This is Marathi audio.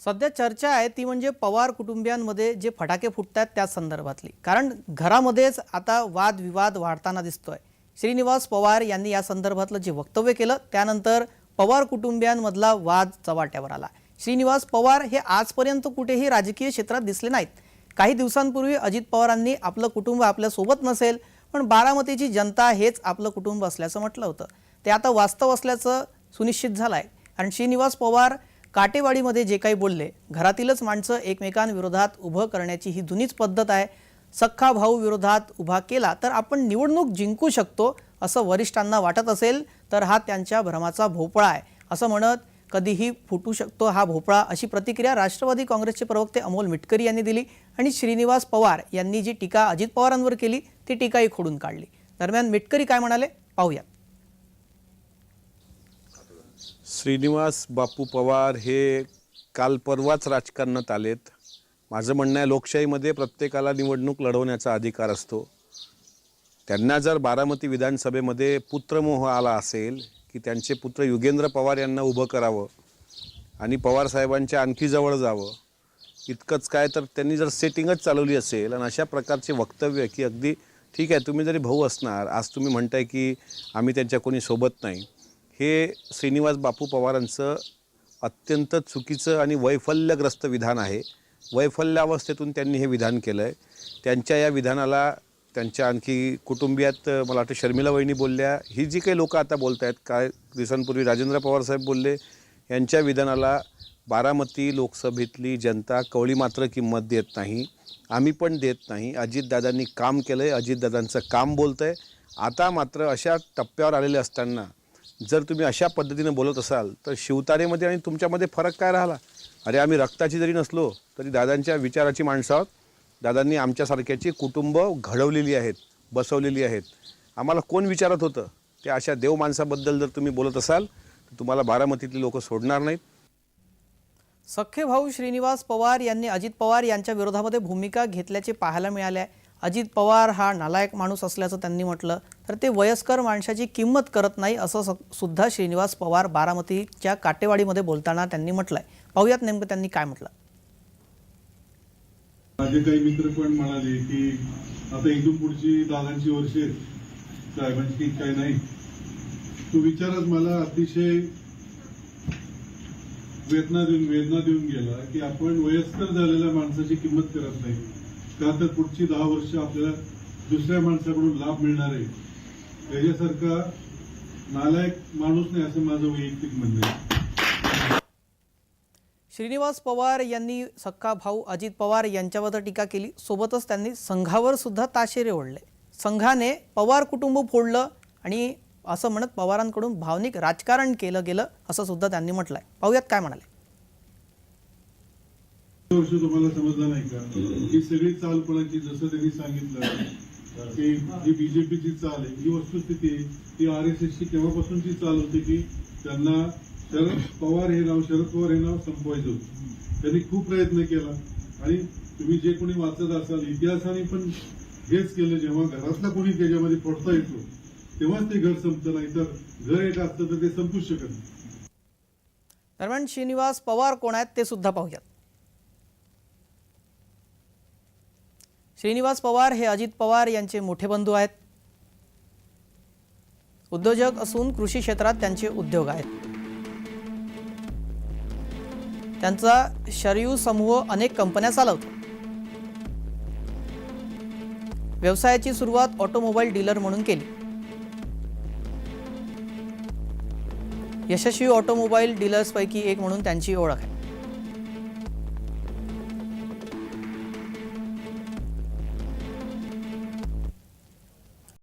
सध्या चर्चा आहे ती म्हणजे पवार कुटुंबियांमध्ये जे फटाके फुटतात त्या संदर्भातली। कारण घरामध्येच आता वादविवाद वाढताना दिसतोय। श्रीनिवास पवार यांनी या संदर्भातलं जे वक्तव्य केलं त्यानंतर पवार कुटुंबियांमधला वाद चव्हाट्यावर आला। श्रीनिवास पवार हे आजपर्यंत कुठेही राजकीय क्षेत्रात दिसले नाहीत। काही दिवसांपूर्वी अजित पवारांनी आपलं कुटुंब आपल्या सोबत नसेल पण बारामतीची जनता हेच आपलं कुटुंब असल्याचं म्हटलं होतं। ते आता वास्तव असल्याचं सुनिश्चित झालंय। कारण श्रीनिवास पवार काटेवाडीमध्ये जे काही बोलले, घरातीलच माणसं एकमेकांविरोधात उभं करण्याची ही जुनीच पद्धत आहे। सख्खा भाऊ विरोधात उभा केला तर आपण निवडणूक जिंकू शकतो असं वरिष्ठांना वाटत असेल तर हा त्यांच्या भ्रमाचा भोपळा आहे असं म्हणत कधीही फुटू शकतो हा भोपळा, अशी प्रतिक्रिया राष्ट्रवादी काँग्रेसचे प्रवक्ते अमोल मिटकरी यांनी दिली। आणि श्रीनिवास पवार यांनी जी टीका अजित पवारांवर केली ती टीकाही खोडून काढली। दरम्यान मिटकरी काय म्हणाले पाहूया। श्रीनिवास बापू पवार हे काल परवाच राजकारणात आलेत। माझं म्हणणं आहे लोकशाहीमध्ये प्रत्येकाला निवडणूक लढवण्याचा अधिकार असतो। त्यांना जर बारामती विधानसभेमध्ये पुत्रमोह आला असेल की त्यांचे पुत्र युगेंद्र पवार यांना उभं करावं आणि पवार साहेबांच्या आणखी जवळ जावं इतकंच काय, तर त्यांनी जर सेटिंगच चालवली असेल आणि अशा प्रकारचे वक्तव्य की अगदी ठीक आहे तुम्ही जरी भाऊ असणार, आज तुम्ही म्हणताय की आम्ही त्यांच्या कोणी सोबत नाही, हे श्रीनिवास बापू पवारांचं अत्यंत चुकीचं आणि वैफल्यग्रस्त विधान आहे। वैफल्यावस्थेतून त्यांनी हे विधान केलं आहे। त्यांच्या या विधानाला त्यांच्या आणखी कुटुंबियात मला वाटतं शर्मिला वहिनी बोलल्या, ही जी काही लोकं आता बोलत आहेत, काय दिवसांपूर्वी राजेंद्र पवार साहेब बोलले, यांच्या विधानाला बारामती लोकसभेतली जनता कवळी मात्र किंमत देत नाही। आम्ही पण देत नाही। अजितदादांनी काम केलं आहे, अजितदादांचं काम बोलतं आहे। आता मात्र अशा टप्प्यावर आलेले असताना जर तुम्ही अशा पद्धतीने बोलत असाल तर शिवतारेमध्ये आणि तुमच्यामध्ये फरक काय राहिला? अरे आम्ही रक्ताची जरी नसलो तरी दादांच्या विचाराची माणसं आहोत। दादांनी आमच्यासारख्याची कुटुंब घडवलेली आहेत, बसवलेली आहेत। आम्हाला कोण विचारत होतं? ते अशा देव माणसाबद्दल जर तुम्ही बोलत असाल तर तुम्हाला बारामतीतली लोक सोडणार नाहीत। सख्खे भाऊ श्रीनिवास पवार यांनी अजित पवार यांच्या विरोधामध्ये भूमिका घेतल्याचे पाहायला मिळाले आहे। अजित पवार हा नालायक माणूस असल्याचं त्यांनी म्हटलं तर ते वयस्कर माणसाची किंमत करत नाही असं सुद्धा श्रीनिवास पवार बारामतीच्या काटेवाडीमध्ये बोलताना त्यांनी म्हटलंय। पाहूयात नेमकं त्यांनी काय म्हटलं। माझे काही मित्र पण म्हणाले की आता इथून पुढची दादांची वर्षे साहेबांची काही नाही। तो विचारच मला अतिशय वेदना देऊन गेला की आपण वयस्कर झालेल्या माणसाची किंमत करत नाही का, तर पुढची 10 वर्ष आपल्याला दुसऱ्या माणसाकडून लाभ मिळणार आहे। त्याच्यासारखा नालायक माणूस नाही असं माझं वैयक्तिक म्हणणं आहे। श्रीनिवास पवार यांनी सख्खा भाऊ अजित पवार यांच्यावर टीका केली, सोबतच त्यांनी संघावर सुद्धा ताशेरे ओढले। संघाने पवार कुटुंब फोडलं आणि असं म्हणत पवारांकडून भावनिक राजकारण केलं गेलं असं सुद्धा त्यांनी म्हटलंय। पाहूयात काय म्हणाले। वर्ष तुम्हाला समजलं नाही का ही सगळी चालपणाची, जसं त्यांनी सांगितलं की ही बीजेपीची चाल आहे, ही वस्तुस्थिती आहे। ही RSSची तेव्हापासूनची चाल होती की त्यांना शरद पवार हे नाव संपवायचं होतं। त्यांनी खूप प्रयत्न केला आणि तुम्ही जे कोणी वाचत असाल इतिहासाने पण हेच केलं। जेव्हा घरातला कोणी त्याच्यामध्ये फोडता येतो तेव्हाच ते घर संपतं, नाही तर घर एक असतं तर ते संपूच शकत नाही। दरम्यान श्रीनिवास पवार कोण आहेत ते सुद्धा पाहूयात। श्रीनिवास पवार हे अजित पवार यांचे मोठे बंधू आहेत। उद्योजक असून कृषी क्षेत्रात त्यांचे उद्योग आहेत। त्यांचा शरयू समूह अनेक कंपन्या चालवतो। व्यवसायाची सुरुवात ऑटोमोबाईल डीलर म्हणून केली। यशस्वी ऑटोमोबाईल डीलर्सपैकी एक म्हणून त्यांची ओळख आहे।